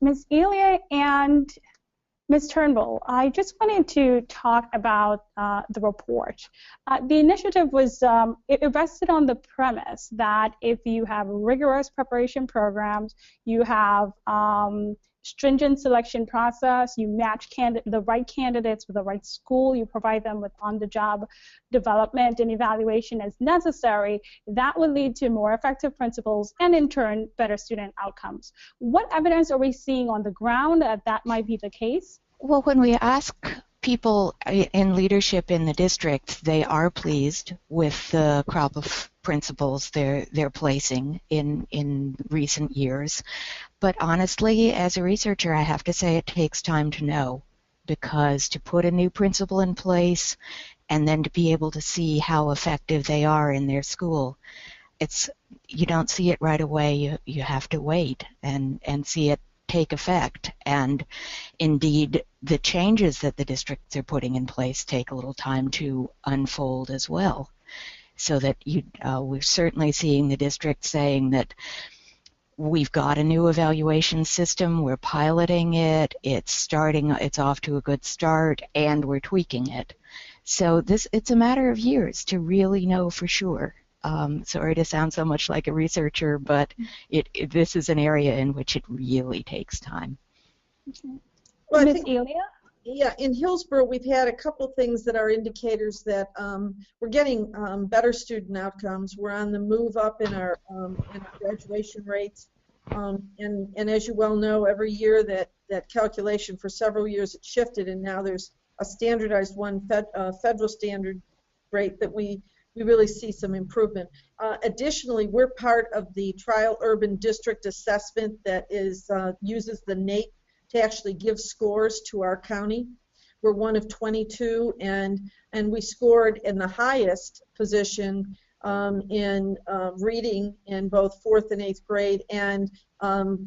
Ms. Elia and Ms. Turnbull, I just wanted to talk about the report. The initiative was, it rested on the premise that if you have rigorous preparation programs, you have stringent selection process, you match the right candidates with the right school, you provide them with on-the-job development and evaluation as necessary, that will lead to more effective principals and in turn better student outcomes. What evidence are we seeing on the ground that that might be the case? Well, when we ask people in leadership in the district, they are pleased with the crop of principals they're placing in recent years. But honestly, as a researcher, I have to say it takes time to know, because to put a new principal in place and then to be able to see how effective they are in their school, you don't see it right away. You have to wait and see it take effect. And indeed, the changes that the districts are putting in place take a little time to unfold as well. So that we're certainly seeing the district saying that we've got a new evaluation system, we're piloting it, it's off to a good start, and we're tweaking it. So it's a matter of years to really know for sure. Sorry to sound so much like a researcher, but this is an area in which it really takes time. Well, Ms. Elia? Yeah, in Hillsborough, we've had a couple things that are indicators that we're getting better student outcomes. We're on the move up in our graduation rates. And as you well know, every year that calculation for several years it shifted, and now there's a standardized federal standard rate that we really see some improvement. Additionally, we're part of the Trial Urban District Assessment that uses the NAEP to actually give scores to our county. We're one of 22, and we scored in the highest position in reading in both 4th and 8th grade, and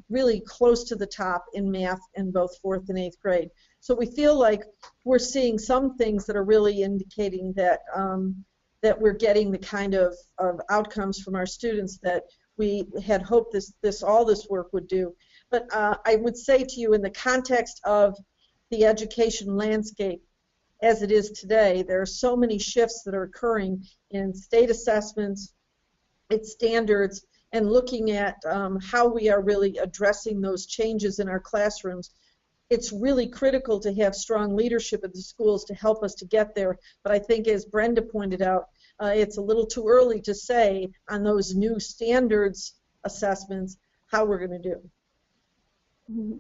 really close to the top in math in both 4th and 8th grade. So we feel like we're seeing some things that are really indicating that that we're getting the kind of outcomes from our students that we had hoped all this work would do. But I would say to you, in the context of the education landscape as it is today, there are so many shifts that are occurring in state assessments, its standards, and looking at how we are really addressing those changes in our classrooms. It's really critical to have strong leadership at the schools to help us to get there. But I think, as Brenda pointed out, it's a little too early to say on those new standards assessments how we're going to do.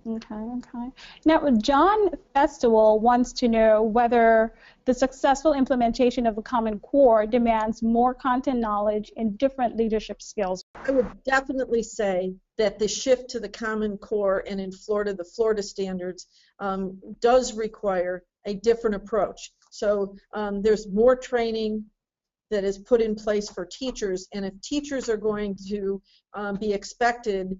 Okay. Now, John Festival wants to know whether the successful implementation of the Common Core demands more content knowledge and different leadership skills. I would definitely say that the shift to the Common Core, and in Florida, the Florida standards, does require a different approach. So there's more training that is put in place for teachers, and if teachers are going to be expected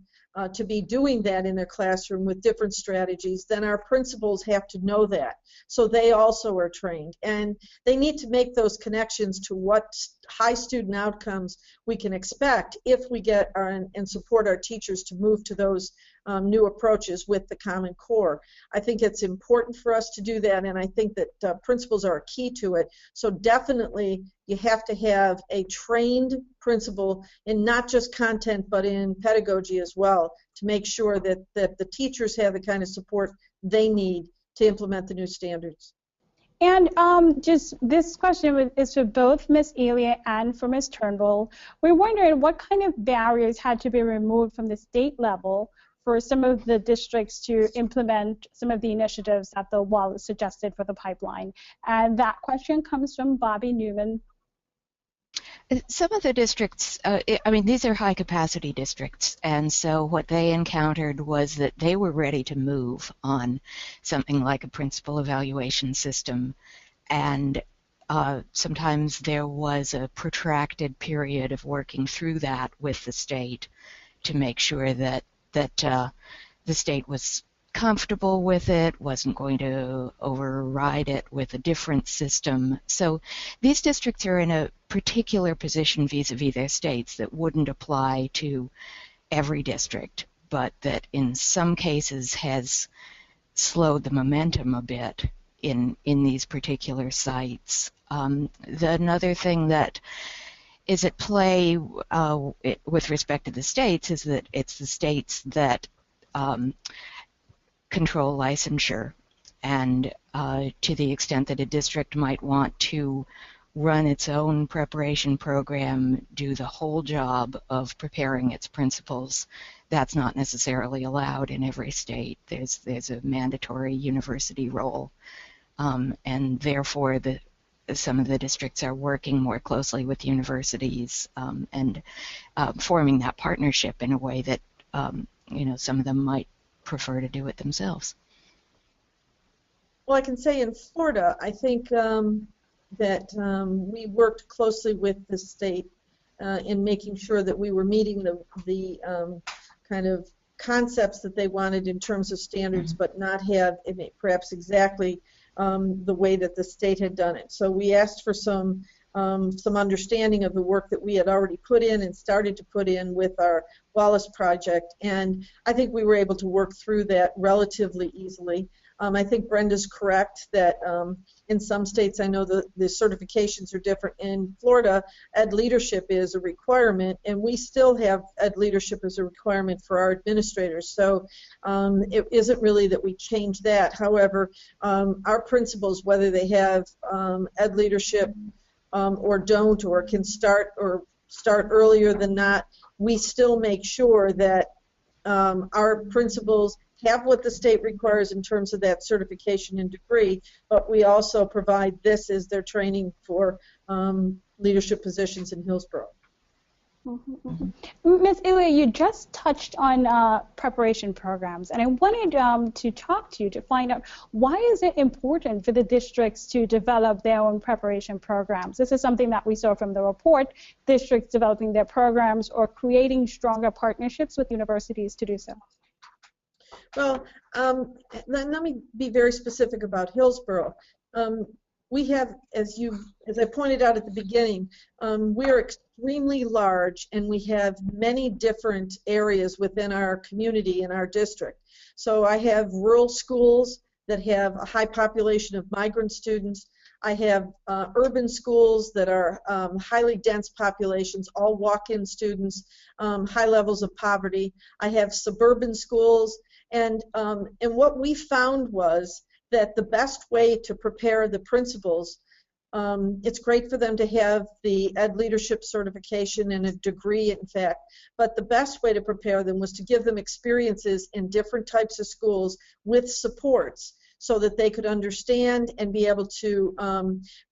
to be doing that in their classroom with different strategies, then our principals have to know that. So they also are trained, and they need to make those connections to what high student outcomes we can expect if we get and support our teachers to move to those new approaches with the Common Core. I think it's important for us to do that, and I think that principals are a key to it. So definitely you have to have a trained principal in not just content but in pedagogy as well, to make sure that the teachers have the kind of support they need to implement the new standards. And just this question is for both Ms. Elia and for Ms. Turnbull. We're wondering what kind of barriers had to be removed from the state level for some of the districts to implement some of the initiatives that the Wallace suggested for the pipeline. And that question comes from Bobby Newman. Some of the districts, I mean, these are high-capacity districts, and so what they encountered was that they were ready to move on something like a principal evaluation system, and sometimes there was a protracted period of working through that with the state to make sure that the state was comfortable with it, wasn't going to override it with a different system. So these districts are in a particular position vis-a-vis their states that wouldn't apply to every district. but that in some cases has slowed the momentum a bit in these particular sites. Another thing that is at play with respect to the states is that it's the states that control licensure, and to the extent that a district might want to run its own preparation program, do the whole job of preparing its principals, that's not necessarily allowed in every state. There's a mandatory university role, and therefore some of the districts are working more closely with universities and forming that partnership in a way that some of them might prefer to do it themselves. Well, I can say in Florida, I think that we worked closely with the state in making sure that we were meeting the kind of concepts that they wanted in terms of standards, but not have perhaps exactly the way that the state had done it. So we asked for some understanding of the work that we had already put in and started to put in with our Wallace project, and I think we were able to work through that relatively easily. I think Brenda's correct that in some states, I know the certifications are different. In Florida, Ed Leadership is a requirement, and we still have Ed Leadership as a requirement for our administrators. So it isn't really that we change that. However, our principals, whether they have Ed Leadership or don't, or can start earlier than not, we still make sure that our principals have what the state requires in terms of that certification and degree, but we also provide this as their training for leadership positions in Hillsborough. Ms. Elia, you just touched on preparation programs, and I wanted to talk to you to find out why is it important for the districts to develop their own preparation programs? This is something that we saw from the report, districts developing their programs or creating stronger partnerships with universities to do so. Well, let me be very specific about Hillsborough. We have, as I pointed out at the beginning, we are extremely large, and we have many different areas within our community and our district. So I have rural schools that have a high population of migrant students. I have urban schools that are highly dense populations, all walk-in students, high levels of poverty. I have suburban schools. And what we found was that the best way to prepare the principals, it's great for them to have the Ed Leadership certification and a degree, in fact, but the best way to prepare them was to give them experiences in different types of schools with supports so that they could understand and be able to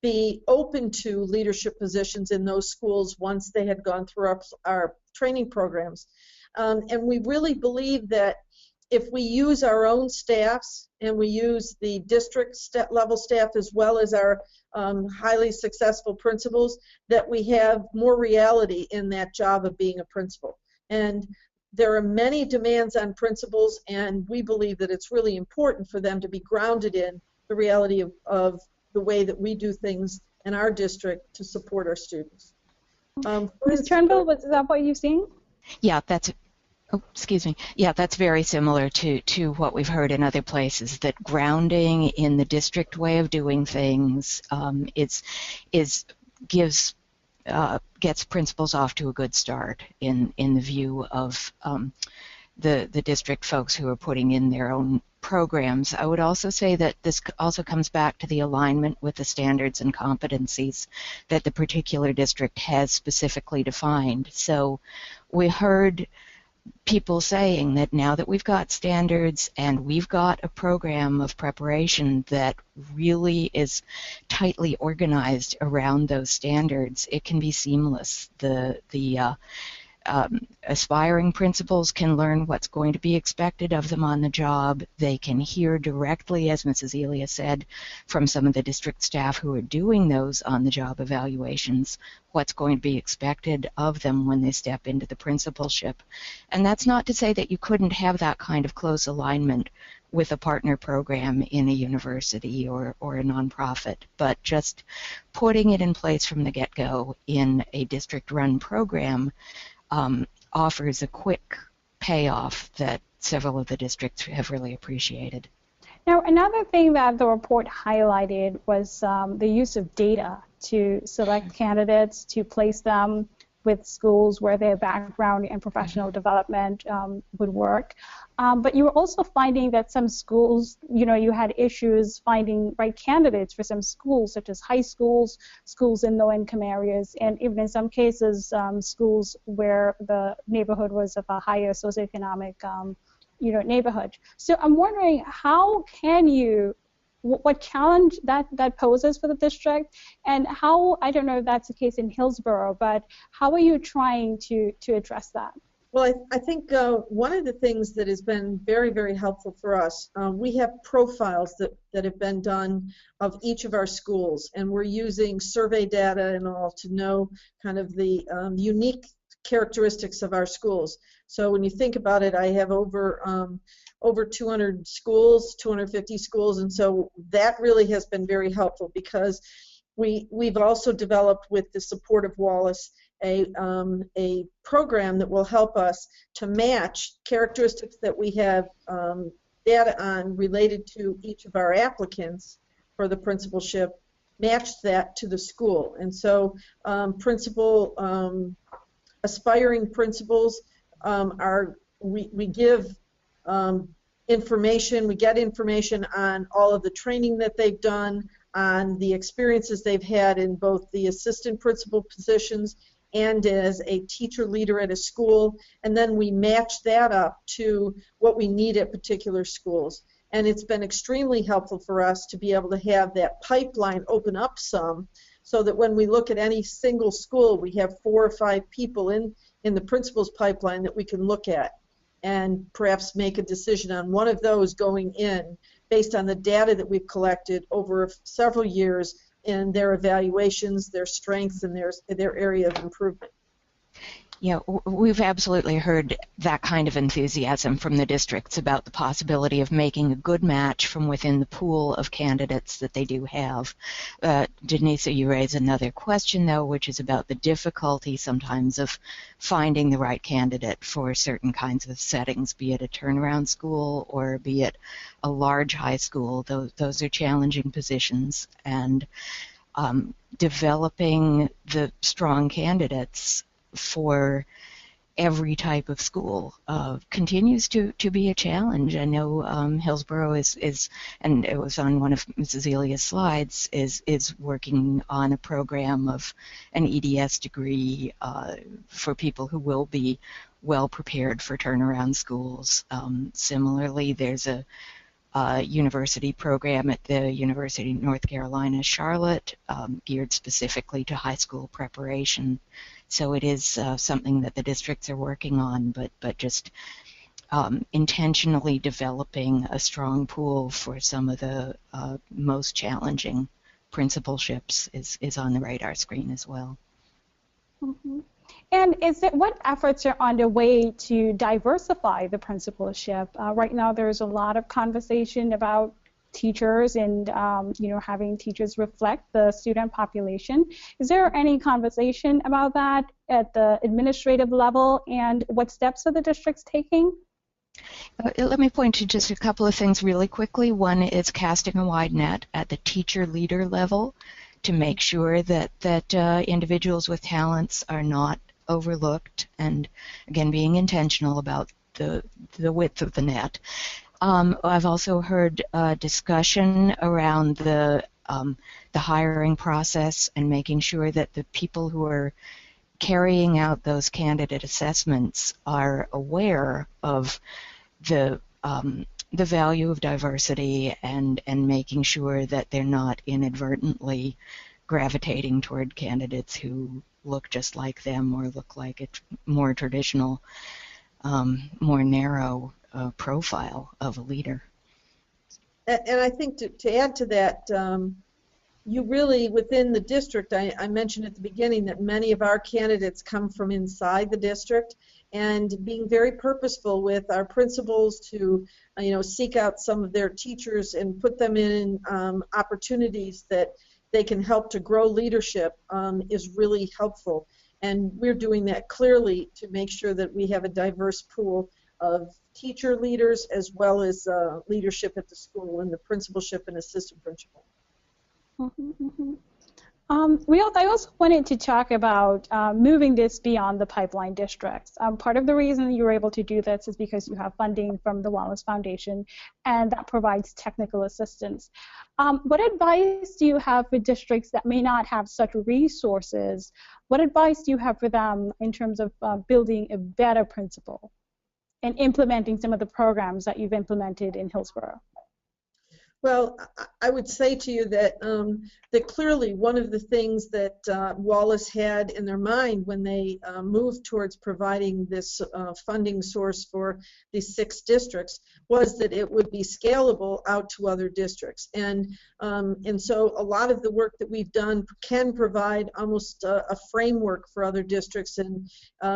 be open to leadership positions in those schools once they had gone through our training programs. And we really believe that if we use our own staffs and we use the district level staff as well as our highly successful principals, that we have more reality in that job of being a principal. And there are many demands on principals, and we believe that it's really important for them to be grounded in the reality of the way that we do things in our district to support our students. Ms. Turnbull, was that what you've seen? Yeah, that's that's very similar to what we've heard in other places, that grounding in the district way of doing things gets principals off to a good start in the view of the district folks who are putting in their own programs. I would also say that this also comes back to the alignment with the standards and competencies that the particular district has specifically defined. So we heard people saying that now that we've got standards and we've got a program of preparation that really is tightly organized around those standards, it can be seamless. The aspiring principals can learn what's going to be expected of them on the job. They can hear directly, as Mrs. Elia said, from some of the district staff who are doing those on-the-job evaluations, what's going to be expected of them when they step into the principalship. And that's not to say that you couldn't have that kind of close alignment with a partner program in a university or a nonprofit, but just putting it in place from the get-go in a district-run program offers a quick payoff that several of the districts have really appreciated. Now, another thing that the report highlighted was the use of data to select candidates, to place them with schools where their background and professional development would work. But you were also finding that some schools, you had issues finding right candidates for some schools, such as high schools, schools in low-income areas, and even in some cases, schools where the neighborhood was of a higher socioeconomic neighborhood. So I'm wondering, how can you, what challenge that poses for the district, and how, I don't know if that's the case in Hillsborough, but how are you trying to address that? Well, I think one of the things that has been very, very helpful for us, we have profiles that have been done of each of our schools, and we're using survey data and all to know kind of the unique characteristics of our schools. So when you think about it, I have over 200 schools, 250 schools, and so that really has been very helpful, because we've also developed, with the support of Wallace, a program that will help us to match characteristics that we have data on related to each of our applicants for the principalship, match that to the school. And so aspiring principals we give information, we get information on all of the training that they've done, on the experiences they've had in both the assistant principal positions and as a teacher leader at a school, and then we match that up to what we need at particular schools. And it's been extremely helpful for us to be able to have that pipeline open up some, so that when we look at any single school, we have 4 or 5 people in the principal's pipeline that we can look at and perhaps make a decision on one of those going in based on the data that we've collected over several years in their evaluations, their strengths, and their area of improvement. Yeah, we've absolutely heard that kind of enthusiasm from the districts about the possibility of making a good match from within the pool of candidates that they do have. Denisa, you raise another question, though, which is about the difficulty sometimes of finding the right candidate for certain kinds of settings, be it a turnaround school or be it a large high school. Those are challenging positions, and developing the strong candidates for every type of school continues to be a challenge. I know Hillsborough is, and it was on one of Mrs. Elia's slides, is working on a program of an EDS degree for people who will be well prepared for turnaround schools. Similarly, there's a university program at the University of North Carolina, Charlotte, geared specifically to high school preparation. So it is something that the districts are working on, but just intentionally developing a strong pool for some of the most challenging principalships is on the radar screen as well. Mm-hmm. And what efforts are underway to diversify the principalship? Right now, there's a lot of conversation about teachers and having teachers reflect the student population. Is there any conversation about that at the administrative level, and what steps are the districts taking? Let me point to just a couple of things really quickly. One is casting a wide net at the teacher leader level to make sure that individuals with talents are not overlooked, and again being intentional about the width of the net. I've also heard discussion around the hiring process and making sure that the people who are carrying out those candidate assessments are aware of the value of diversity and making sure that they're not inadvertently gravitating toward candidates who look just like them or look like a more traditional, more narrow profile of a leader. And I think to add to that, you really, within the district, I mentioned at the beginning that many of our candidates come from inside the district, and being very purposeful with our principals to seek out some of their teachers and put them in opportunities that they can help to grow leadership is really helpful. And we're doing that clearly to make sure that we have a diverse pool of teacher leaders as well as leadership at the school and the principalship and assistant principal. I also wanted to talk about moving this beyond the pipeline districts. Part of the reason you were able to do this is because you have funding from the Wallace Foundation, and that provides technical assistance. What advice do you have for districts that may not have such resources? What advice do you have for them in terms of building a better principal and implementing some of the programs that you've implemented in Hillsborough? Well, I would say to you that that clearly one of the things that Wallace had in their mind when they moved towards providing this funding source for these 6 districts was that it would be scalable out to other districts. And so a lot of the work that we've done can provide almost a framework for other districts, and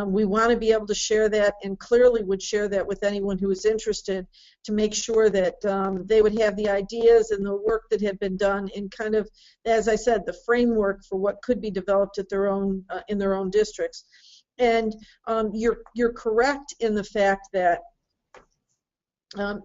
we want to be able to share that, and clearly would share that with anyone who is interested, to make sure that they would have the ideas and the work that had been done in kind of, as I said, the framework for what could be developed at their own in their own districts. And you're correct in the fact that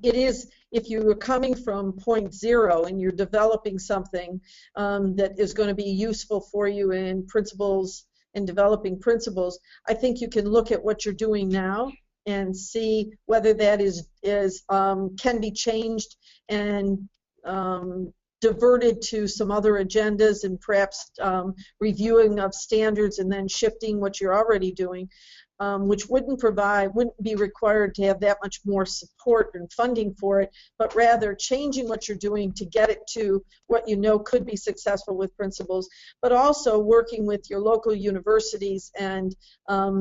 it is, if you are coming from point 0 and you're developing something that is going to be useful for you in principles and developing principles, I think you can look at what you're doing now and see whether that can be changed and diverted to some other agendas, and perhaps reviewing of standards and then shifting what you're already doing, which wouldn't be required to have that much more support and funding for it, but rather changing what you're doing to get it to what you know could be successful with principals, but also working with your local universities and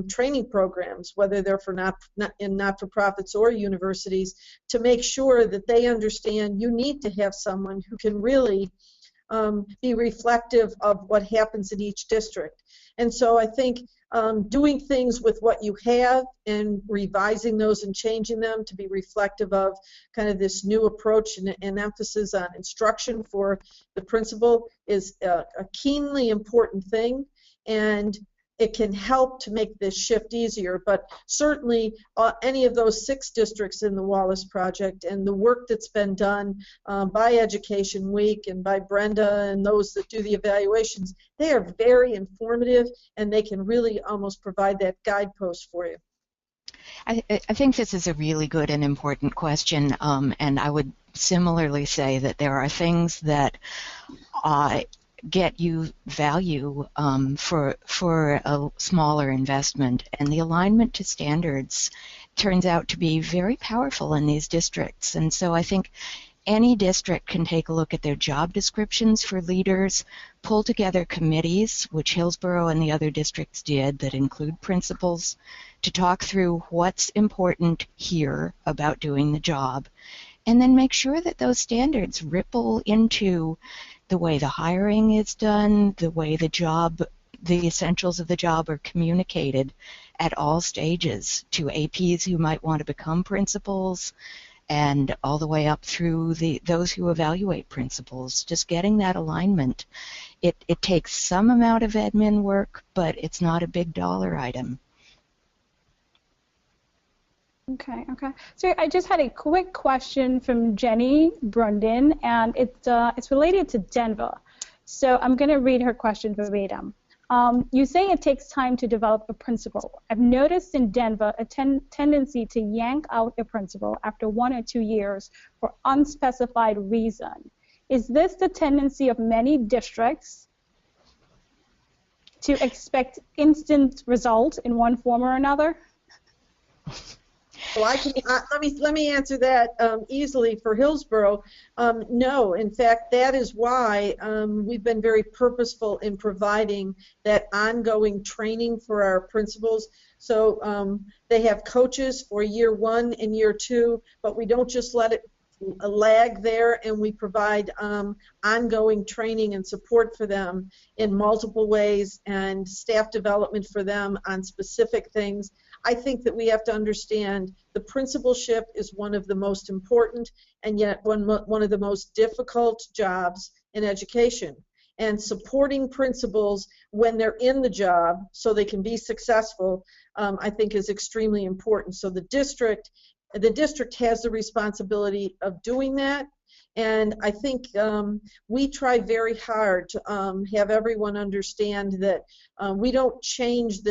training programs, whether they're for not-for-profits or universities, to make sure that they understand you need to have someone who can really be reflective of what happens in each district. And so I think doing things with what you have and revising those and changing them to be reflective of kind of this new approach and emphasis on instruction for the principal is a keenly important thing, and it can help to make this shift easier. But certainly any of those 6 districts in the Wallace Project and the work that's been done by Education Week and by Brenda and those that do the evaluations, they are very informative, and they can really almost provide that guidepost for you. I think this is a really good and important question, and I would similarly say that there are things that get you value for a smaller investment, and the alignment to standards turns out to be very powerful in these districts. And so I think any district can take a look at their job descriptions for leaders, pull together committees, which Hillsborough and the other districts did, that include principals, to talk through what's important here about doing the job, and then make sure that those standards ripple into the way the hiring is done, the way the essentials of the job are communicated at all stages to APs who might want to become principals, and all the way up through those who evaluate principals. Just getting that alignment. It takes some amount of admin work, but it's not a big dollar item. Okay. So I just had a quick question from Jenny Brundin, and it's related to Denver. So I'm going to read her question verbatim. You say it takes time to develop a principal. I've noticed in Denver a tendency to yank out a principal after 1 or 2 years for unspecified reason. Is this the tendency of many districts to expect instant results in one form or another? Well, let me answer that easily for Hillsborough. No, in fact, that is why we've been very purposeful in providing that ongoing training for our principals. So they have coaches for year 1 and year 2, but we don't just let it lag there, and we provide ongoing training and support for them in multiple ways, and staff development for them on specific things. I think that we have to understand the principalship is one of the most important and yet one of the most difficult jobs in education. and supporting principals when they're in the job so they can be successful, I think is extremely important. So the district has the responsibility of doing that. And I think we try very hard to have everyone understand that we don't change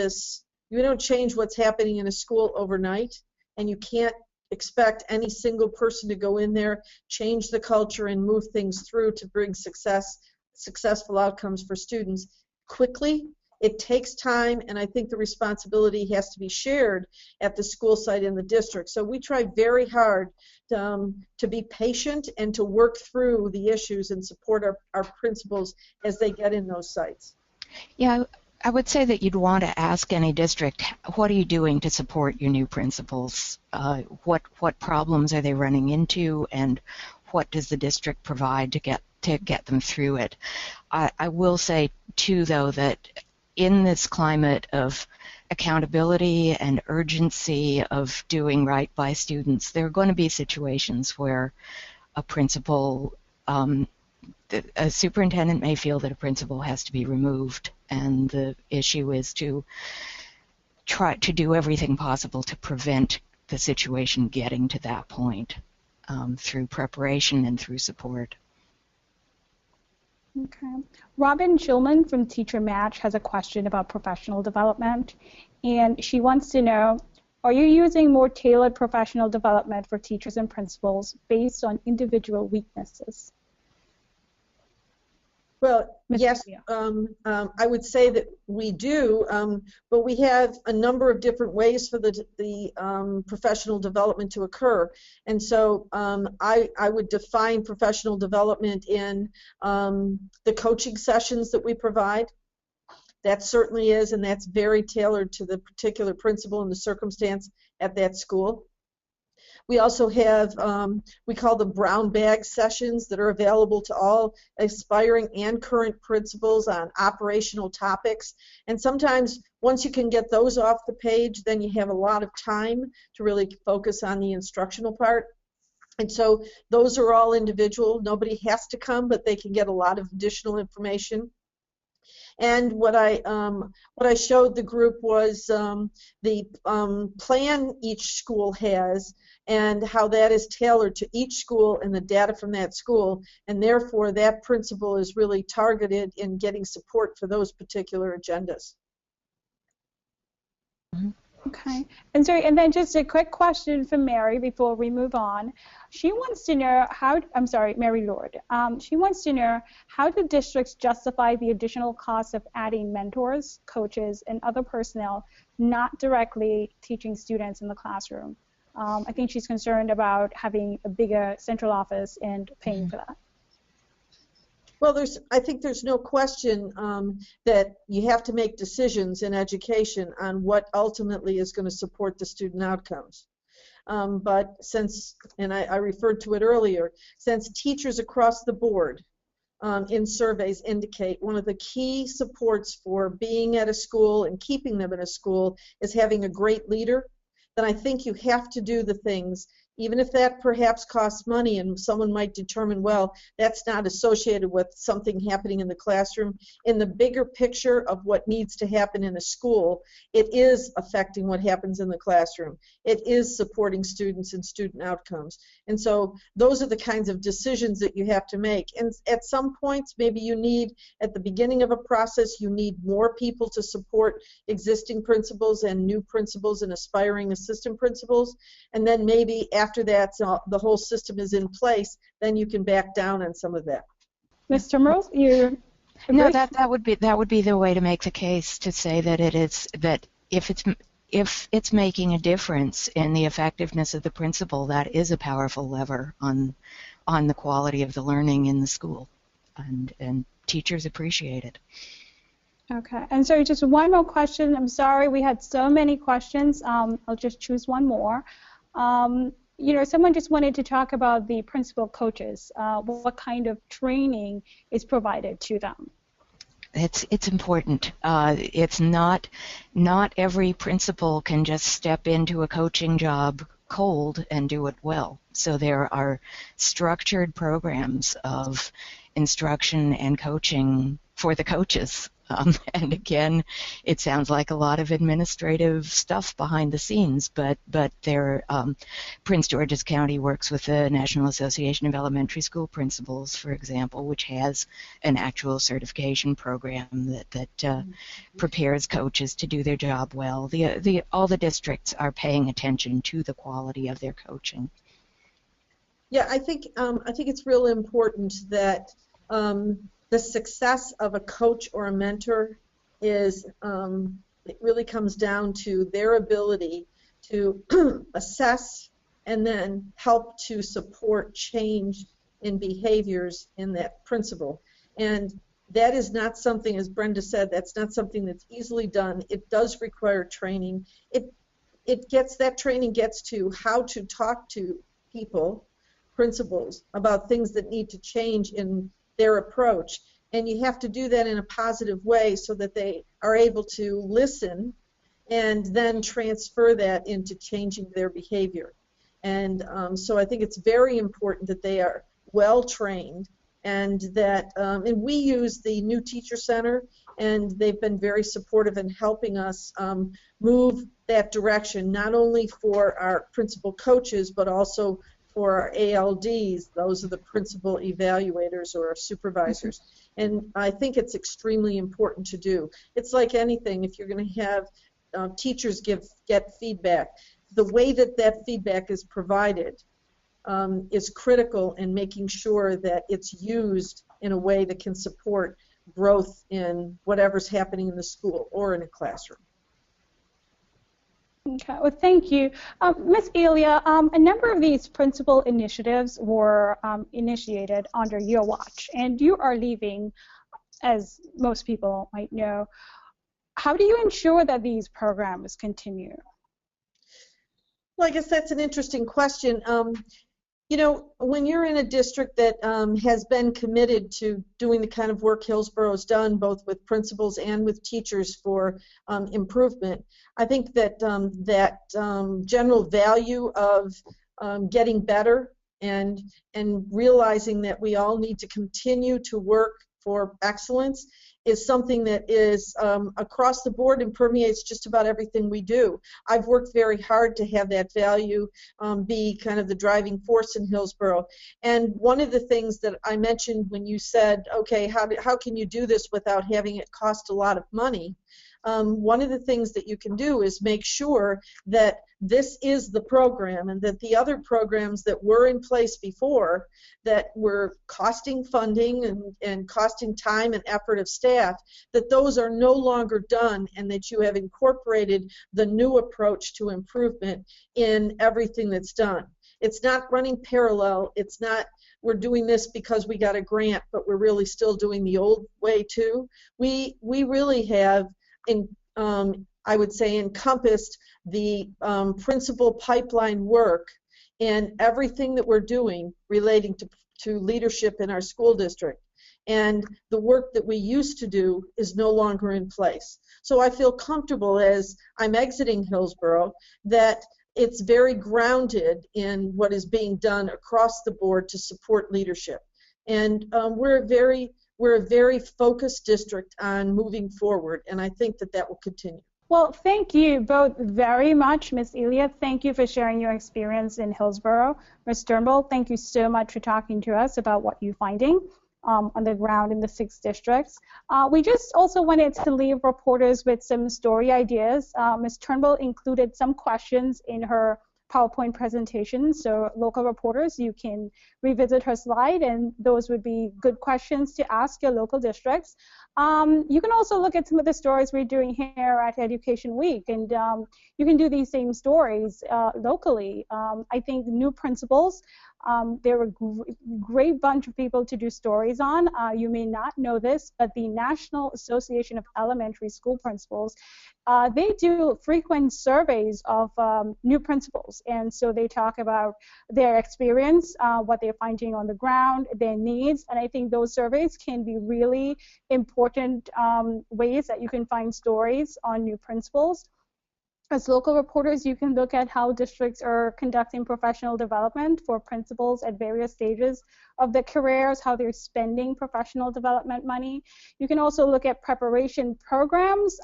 what's happening in a school overnight, and you can't expect any single person to go in there, change the culture, and move things through to bring successful outcomes for students quickly. It takes time, and I think the responsibility has to be shared at the school site in the district. So we try very hard to be patient and to work through the issues and support our principals as they get in those sites. Yeah, I would say that you'd want to ask any district, what are you doing to support your new principals? What problems are they running into, and what does the district provide to get them through it? I will say, too, though, that in this climate of accountability and urgency of doing right by students, there are going to be situations where a principal, a superintendent may feel that a principal has to be removed, and the issue is to try to do everything possible to prevent the situation getting to that point through preparation and through support. Okay. Robin Schulman from Teacher Match has a question about professional development, and she wants to know, are you using more tailored professional development for teachers and principals based on individual weaknesses? Well, Ms. yes, Elia. I would say that we do, but we have a number of different ways for the professional development to occur. And so I would define professional development in the coaching sessions that we provide. That certainly is, and that's very tailored to the particular principal and the circumstance at that school. We also have, we call them brown bag sessions that are available to all aspiring and current principals on operational topics. And sometimes once you can get those off the page, then you have a lot of time to really focus on the instructional part. And so those are all individual. Nobody has to come, but they can get a lot of additional information. And what I showed the group was the plan each school has and how that is tailored to each school and the data from that school, and therefore that principal is really targeted in getting support for those particular agendas. Okay. And sorry, and then just a quick question for Mary before we move on. She wants to know how, I'm sorry, Mary Lord. She wants to know, how do districts justify the additional cost of adding mentors, coaches, and other personnel not directly teaching students in the classroom? I think she's concerned about having a bigger central office and paying for that. Well, I think there's no question that you have to make decisions in education on what ultimately is going to support the student outcomes. But since, and I referred to it earlier, since teachers across the board in surveys indicate one of the key supports for being at a school and keeping them in a school is having a great leader, then I think you have to do the things, even if that perhaps costs money and someone might determine, well, that's not associated with something happening in the classroom. In the bigger picture of what needs to happen in a school, it is affecting what happens in the classroom. It is supporting students and student outcomes. And so those are the kinds of decisions that you have to make. And at some points, maybe you need, at the beginning of a process, you need more people to support existing principals and new principals and aspiring assistant principals. And then maybe after that, the whole system is in place, then you can back down on some of that. Ms. Turnbull, you agree? No, that would be the way to make the case, to say that it is, that if it's making a difference in the effectiveness of the principal, that is a powerful lever on the quality of the learning in the school, and teachers appreciate it. Okay, and so just one more question. I'm sorry, we had so many questions. I'll just choose one more. You know, someone just wanted to talk about the principal coaches. What kind of training is provided to them? It's important. It's not every principal can just step into a coaching job cold and do it well. So there are structured programs of instruction and coaching for the coaches. And again, it sounds like a lot of administrative stuff behind the scenes, but Prince George's County works with the National Association of Elementary School Principals, for example, which has an actual certification program that prepares coaches to do their job well. All the districts are paying attention to the quality of their coaching. Yeah, I think it's really important that the success of a coach or a mentor is, it really comes down to their ability to assess and then help to support change in behaviors in that principal. And that is not something, as Brenda said, that's not something that's easily done. It does require training. That training gets to how to talk to people, principals, about things that need to change in their approach, and you have to do that in a positive way so that they are able to listen and then transfer that into changing their behavior. And so I think it's very important that they are well trained, and that and we use the New Teacher Center, and they've been very supportive in helping us move that direction, not only for our principal coaches but also for our ALDs. Those are the principal evaluators or supervisors. And I think it's extremely important to do. It's like anything. If you're going to have teachers get feedback, the way that feedback is provided is critical in making sure that it's used in a way that can support growth in whatever's happening in the school or in a classroom. Okay, well, thank you. Ms. Elia, a number of these principal initiatives were initiated under your watch, and you are leaving, as most people might know. How do you ensure that these programs continue? Well, I guess that's an interesting question. You know, when you're in a district that has been committed to doing the kind of work Hillsborough has done, both with principals and with teachers for improvement, I think that general value of getting better and realizing that we all need to continue to work for excellence is something that is across the board and permeates just about everything we do. I've worked very hard to have that value be kind of the driving force in Hillsborough. And one of the things that I mentioned when you said, okay, how can you do this without having it cost a lot of money? One of the things that you can do is make sure that this is the program, and that the other programs that were in place before that were costing funding and costing time and effort of staff, that those are no longer done, and that you have incorporated the new approach to improvement in everything that's done. It's not running parallel. It's not we're doing this because we got a grant, but we're really still doing the old way too. We really have I would say encompassed the principal pipeline work and everything that we're doing relating to leadership in our school district. And the work that we used to do is no longer in place. So I feel comfortable as I'm exiting Hillsborough that it's very grounded in what is being done across the board to support leadership. And we're a very focused district on moving forward, and I think that will continue. Well, thank you both very much, Ms. Elia. Thank you for sharing your experience in Hillsborough. Ms. Turnbull, thank you so much for talking to us about what you're finding on the ground in the 6 districts. We just also wanted to leave reporters with some story ideas. Ms. Turnbull included some questions in her PowerPoint presentation, so local reporters, you can revisit her slide, and those would be good questions to ask your local districts. You can also look at some of the stories we're doing here at Education Week, and you can do these same stories locally. I think new principals, they're a great bunch of people to do stories on. You may not know this, but the National Association of Elementary School Principals, they do frequent surveys of new principals, and so they talk about their experience, what they're finding on the ground, their needs, and I think those surveys can be really important ways that you can find stories on new principals. As local reporters, you can look at how districts are conducting professional development for principals at various stages of their careers, how they're spending professional development money. You can also look at preparation programs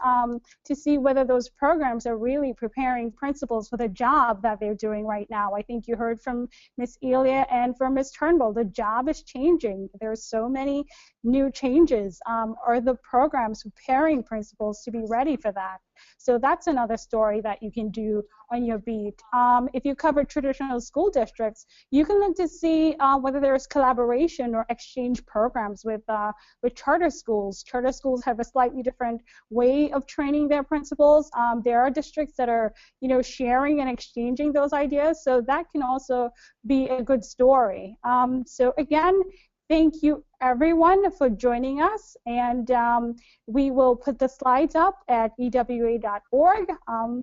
to see whether those programs are really preparing principals for the job that they're doing right now. I think you heard from Ms. Elia and from Ms. Turnbull, the job is changing. There are so many new changes. Are the programs preparing principals to be ready for that? So that's another story that you can do on your beat. If you cover traditional school districts, you can look to see whether there's collaboration or exchange programs with charter schools. Charter schools have a slightly different way of training their principals. There are districts that are, sharing and exchanging those ideas, so that can also be a good story. So again, thank you, everyone, for joining us, and we will put the slides up at ewa.org.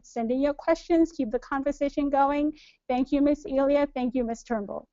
Send in your questions, keep the conversation going. Thank you, Ms. Elia. Thank you, Ms. Turnbull.